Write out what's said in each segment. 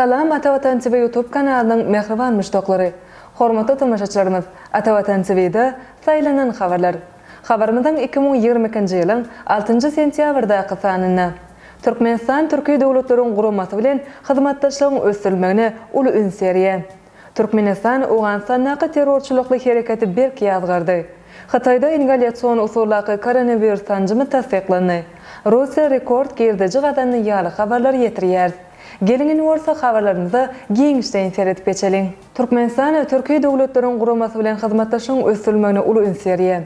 Salam Atavatan TV YouTube kanalının mehriban müştokları. Hormatly tamaşaçylarymyz, Atavatan TV'de saylanan habarlar. Habarymyzyň 2022-nji ýylyň 6 sentýabrdaky sanyna Türkmenistan Türkiýe döwletleriniň guramasy bilen hyzmatdaşlygyň ösdürilmegine uly ünseriýe. Türkmenistan Awganistanyň terrorçylykly hereketi berk ýazgardy. Hatayda inhaliasiýon usullaky koronavirus tanjymy tasdiklandy. Russiýa rekord girdici gadanyň ýaly habarlar ýetirýär. Gelinin bolsa habarlarymyzy giňişden seredip geçelim. Türkmenistan Türkiýe döwletleriniň guramasy bilen hyzmatdaşlygyň ösdürilmegine uly ünseriýe.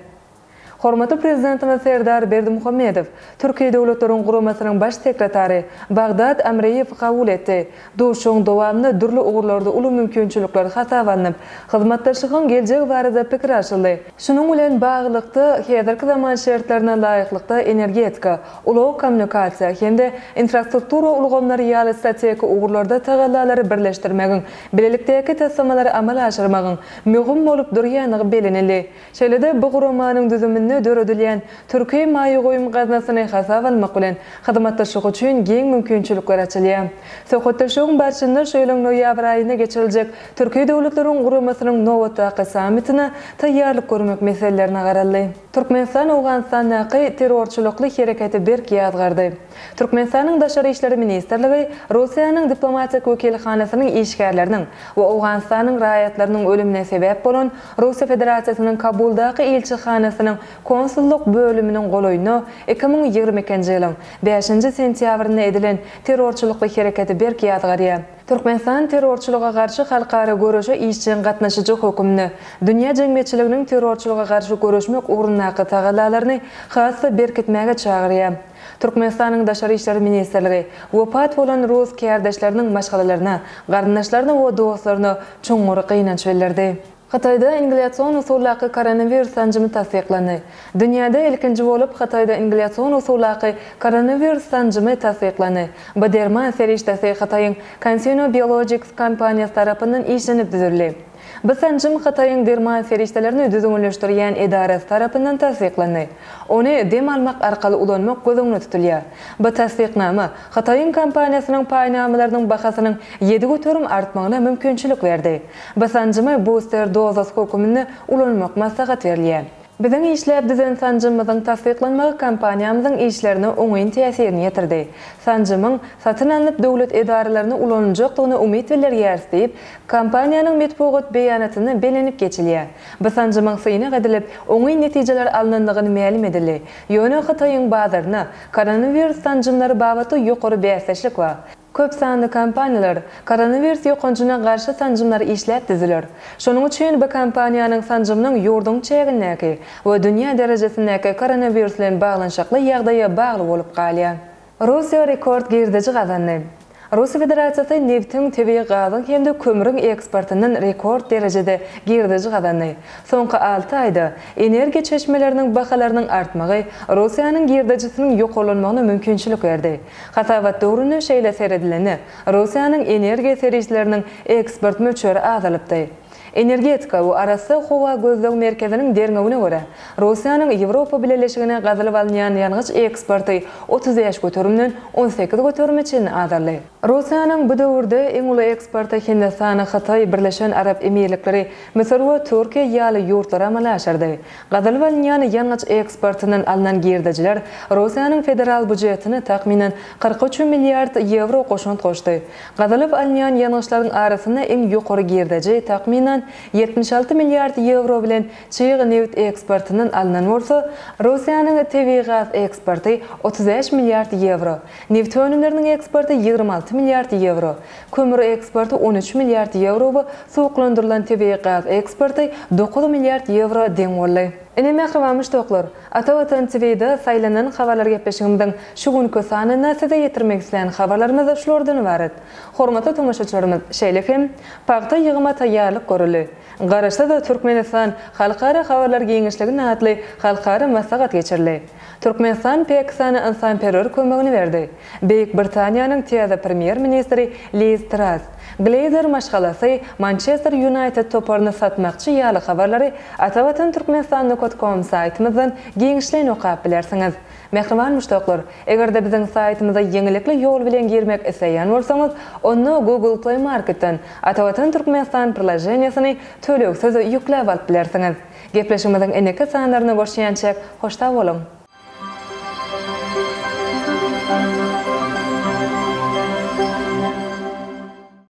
Hormatly prezidentimiz Serdar Berdimuhammedow Türkiýe döwletleriniň guramasynyň baş sekretary Bagdad Amreýew kabul etdi. Duşuň dowamly dürli ugurlarda uly mümkinçilikler hasap alınıp, hyzmatdaşlygyň geljegi barada pikir açyldy. Şunuň bilen baglykda häzirki zaman şertlerine laýyklykda energetika, uly kommunikasiýa hende infrastruktura ulgamlary ýaly strategik ugurlarda tagallalary birleşdirmegiň, bilelikdäki tassamalary amala aşyrmagyň möhüm bolup durýanyny bilinildi. Şeýlede bu guramanyň düzümini döredilýän Türkiýe maýy goýum gaznasyny hasap almak bilen hyzmatdaşlyk üçin giň mümkinçilikler açylýar. Söhbetdeşiň başynda şeýle noýabr aýyna geçiriljek Türkiýe döwletleriniň guramasynyň nowatdaky sammitine taýýarlyk görmek meselelerini garaldy. Türkmenistan Awganistanyň terrorçylykly hereketi berk ýazgardy. Türkmenistanyň Daşary işleri ministrligi Russiýanyň diplomatik wekilhanasynyň işgärleriniň we Awganistanyň raýatlarynyň ölümine sebäp bolan Russiýa Federasiýasynyň Kabuldaky elçihanasynyň konsulluk bölümünün goloyunu 2022-nji ýylyň 5 sentýabrynda edilen terrorçylykly hereketi berk ýazgarýar. Türkmenistan terrorçylyga garşy halkara görüşe işçiň gatnaşyjy hökümni, dünýä jemgyýetçiliginiň terrorçylyga garşy görüşmek ugrundaky tagallalaryny hasy berkitmäge çagyrýar. Türkmenistanyň Daşary işleri ministrligi wepat bolan rus kärdeşleriniň maşgalalaryna, garyndaşlaryna we dostlaryna çoňury gynanç berdi. Hatayda inhaliasiýon usullaky koronavirus tanjymy tasdiklandy. Dünýäde ilkinji bolup Hatayda inhaliasiýon usullaky koronavirus tanjymy tasdiklandy. Bu derman serişdesi Hataýyň Cansino Biologics kompaniýasy tarapyndan işlenip düzüldü. Bu tanjym Hataýyň derman serişdelerini düzgünleşdirýän edarasy tarapyndan tasdiklandy. Ony dem almak arkaly ulanmak gözüňde tutulýar. Bu tasdiknama Hataýyň kompaniýasynyň paýnamalarynyň bahasynyň 7 götürüm artmagyna mümkinçilik berdi. Bu tanjymy booster dozas hökümini ulanmak maslahat berilýär. Biziň işläp düzen sanjymyzyň tasdiklanmagy kompaniýamyzyň işlerine oňaýyn täsirini ýetirdi. Sanjymyň satyn alyp döwlet edaralaryna ulanjaklygyny umyt bildirýär diýip, kompaniýanyň medpugat beýanatyny belenip geçilýär. Bu sanjymyň syny edilip, oňaýyn netijeler alynandygyny ma'lum edildi. Ýöne Hataýyň bazaryna koronavirus sanjymlary babaty ýokary bäsleşlik bar. Köp sanly kompaniýalar koronavirus ýokanjyna garşy sanjymlary işläp düzüler. Şonuň üçin bu kompaniýanyň sanjymynyň ýurdun çegindäki we dünýä derejesindäki koronavirus bilen baglanşykly ýagdaýa bagly bolup galýar. Russiýa rekord girdici gazandy. Russiýa Federasiýasy neftiň tebii gazyň hemde kömüriň eksportynyň rekord derejede girdici gazandy. Soňky 6 aýda energiýa çeşmeleriniň bahalarynyň artmagy Russiýanyň girdijisiniň ýokalanmagyna mümkinçilik berdi. Hasabat döwrüne şeýle seredileni Russiýanyň energiýa serişleriniň eksport möçeri azalypdy. Energetika we arasy howa gözleg merkeziniň derňegine görä, Russiýanyň Ýewropa bileşigine gazylyp alynýan ýalňyç eksporty 35 götürümden 18 götürüme çyn azaly. Russiýanyň bu döwürde eň uly eksporty Hindistan, Hataý, Birleşen Arab Emirlikleri, Misir we Türkiýe ýaly ýurtlara amala aşyrdy. Gazylyp alynýan ýalňyç eksportynyň alynan girdijiler Russiýanyň federal budjetine takminen 43 milliard euro goşunt goşdy. Gazylyp alynýan ýalňyçlaryň arasynda eň ýokary girdiji takminen 76 milliard euro bilen çyýy neft eksportynyň alynan bolsa, Russiýanyň tebii gaz eksporty 35 milliard euro, neft önümleriniň eksporty 26 milliard euro, kömür eksporty 13 milliard euro we suwuklandyrylan tebii gaz eksporty 9 milliard euro deň boldy. Ene mehriban müştoklar, Atavatan TV'de saylanan habarlar gepleşigimden şu günkü sanyna size ýetirmek isleýän habarlarymyz şulardan ibaret. Hormatly tamaşaçylarymyz, şeýlekem pagta ýygyma taýýarlyk görüli. Garaşda da Türkmenistan halkara habarlar giňişligine atly halkara maslahat geçirli. Türkmenistan Pakistana insan terror kömegini berdi. Beýik Britaniýanyň täze premier ministri Liz Truss Glazer maşgalasy Manchester United toparyny satmakçy ýaly habarlary Atawatan Türkmenistanyň mehriban.com saytymyzdan giňişlerini okap bilersiňiz. Mehriban müştaklar, egerde biziň saytymyza ýeňilikli ýol bilen girmek isleýän bolsaňyz, onu Google Play Market'dan Atawatan Türkmenistan prilajeniýasyny töleksiz ýükläp alyp bilersiňiz. Gepleşigimiziň eneki sanlaryny görşýänçek hoşta bolun.